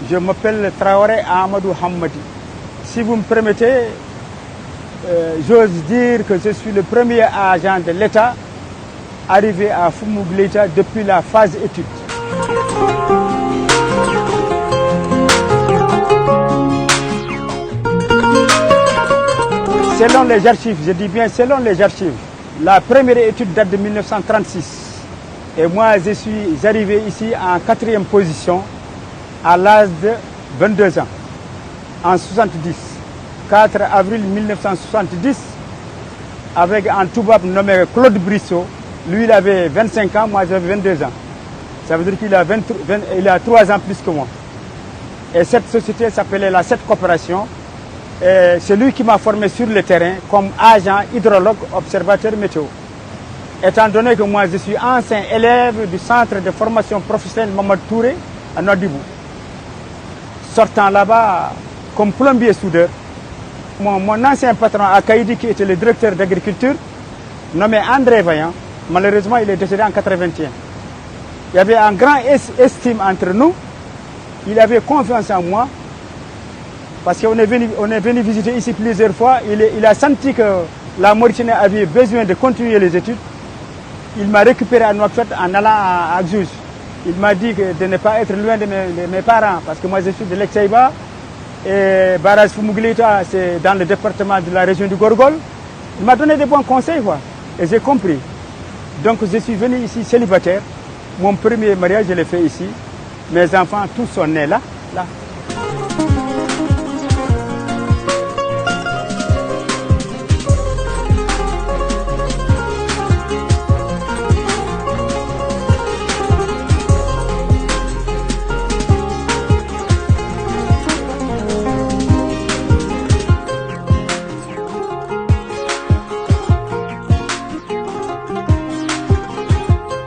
Je m'appelle Traoré Amadou Hammadi. Si vous me permettez, j'ose dire que je suis le premier agent de l'État arrivé à Foumougleita depuis la phase étude. Selon les archives, je dis bien selon les archives, la première étude date de 1936. Et moi, je suis arrivé ici en 4e position à l'âge de 22 ans, en 70. 4 avril 1970, avec un toubab nommé Claude Brissot. Lui, il avait 25 ans, moi j'avais 22 ans. Ça veut dire qu'il a 3 ans plus que moi. Et cette société s'appelait la 7 Coopération. C'est lui qui m'a formé sur le terrain comme agent hydrologue observateur météo. Étant donné que moi je suis ancien élève du centre de formation professionnelle Mamadou Touré à Nouadhibou. Sortant là-bas comme plombier soudeur, mon ancien patron à Kaïdi qui était le directeur d'agriculture, nommé André Vaillant, malheureusement il est décédé en 81. Il y avait un grand estime entre nous, il avait confiance en moi, parce qu'on est venu visiter ici plusieurs fois, il a senti que la Mauritanie avait besoin de continuer les études. Il m'a récupéré à Nouakchott en allant à Agjuj. Il m'a dit de ne pas être loin de mes parents, parce que moi je suis de l'Exaïba, et Barrage Foumougleita, c'est dans le département de la région du Gorgol. Il m'a donné des bons conseils, quoi, et j'ai compris. Donc je suis venu ici célibataire. Mon premier mariage, je l'ai fait ici. Mes enfants, tous sont nés là.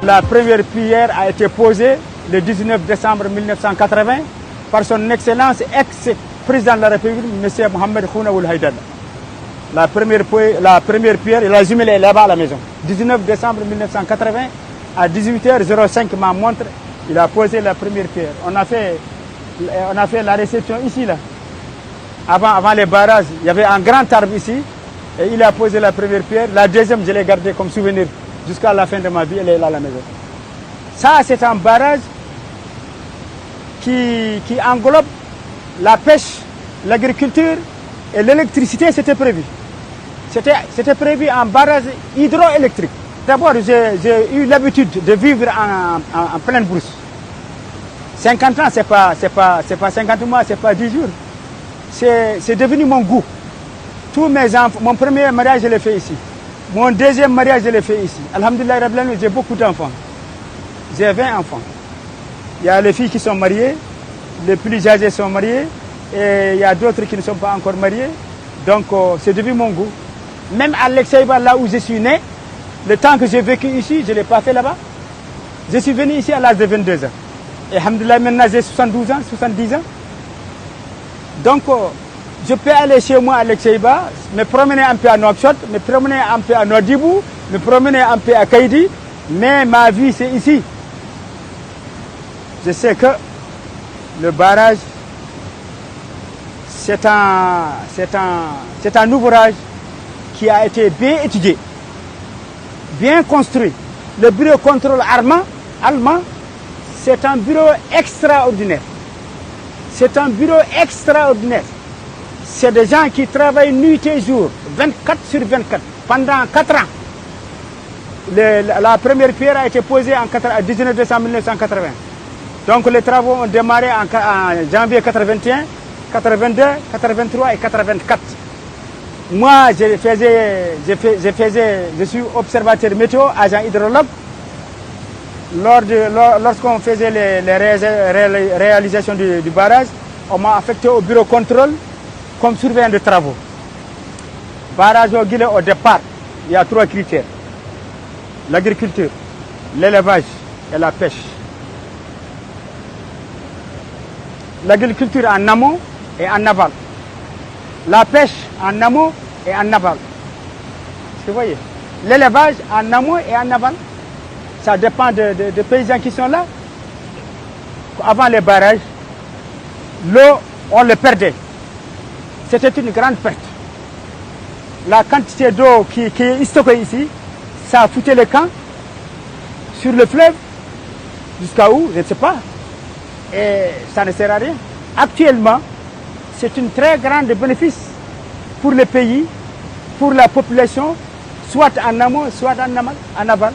La première pierre a été posée le 19 décembre 1980 par son Excellence ex-président de la République, M. Mohamed Khouna Ould Haïdara. La première pierre, la jumelle est là-bas à la maison. 19 décembre 1980, à 18h05, ma montre, il a posé la première pierre. On a fait la réception ici, là. Avant les barrages, il y avait un grand arbre ici, et il a posé la première pierre. La deuxième, je l'ai gardée comme souvenir. Jusqu'à la fin de ma vie, elle est là à la maison. Ça, c'est un barrage qui englobe la pêche, l'agriculture et l'électricité, c'était prévu. C'était prévu un barrage hydroélectrique. D'abord, j'ai eu l'habitude de vivre en pleine brousse. 50 ans, c'est pas 50 mois, c'est pas 10 jours. C'est devenu mon goût. Tous mes enfants, mon premier mariage, je l'ai fait ici. Mon deuxième mariage, je l'ai fait ici. Alhamdulillah, j'ai beaucoup d'enfants. J'ai 20 enfants. Il y a les filles qui sont mariées, les plus âgés sont mariés, et il y a d'autres qui ne sont pas encore mariés. Donc, c'est devenu mon goût. Même à l'Exaïba, là où je suis né, le temps que j'ai vécu ici, je ne l'ai pas fait là-bas. Je suis venu ici à l'âge de 22 ans. Et alhamdulillah, maintenant j'ai 72 ans, 70 ans. Donc, je peux aller chez moi à l'Exaïba, me promener un peu à Nouakchott, me promener un peu à Nouadhibou, me promener un peu à Kaïdi, mais ma vie c'est ici. Je sais que le barrage, c'est un ouvrage qui a été bien étudié, bien construit. Le bureau de contrôle allemand, c'est un bureau extraordinaire. C'est un bureau extraordinaire. C'est des gens qui travaillent nuit et jour, 24 sur 24, pendant 4 ans. La première pierre a été posée en 19 décembre 1980. Donc les travaux ont démarré en janvier 81, 82, 83 et 84. Moi, je suis observateur météo, agent hydrologue. Lorsqu'on faisait les réalisations du barrage, on m'a affecté au bureau contrôle comme surveillant de travaux. Barrage au Guilé, au départ, il y a 3 critères. L'agriculture, l'élevage et la pêche. L'agriculture en amont et en aval. La pêche en amont et en aval. Vous voyez, l'élevage en amont et en aval, ça dépend des paysans qui sont là. Avant les barrages, l'eau, on le perdait. C'était une grande perte. La quantité d'eau qui est stockée ici, ça a foutu le camp sur le fleuve, jusqu'à où, je ne sais pas. Et ça ne sert à rien. Actuellement, c'est une très grande bénéfice pour le pays, pour la population, soit en amont, soit en aval.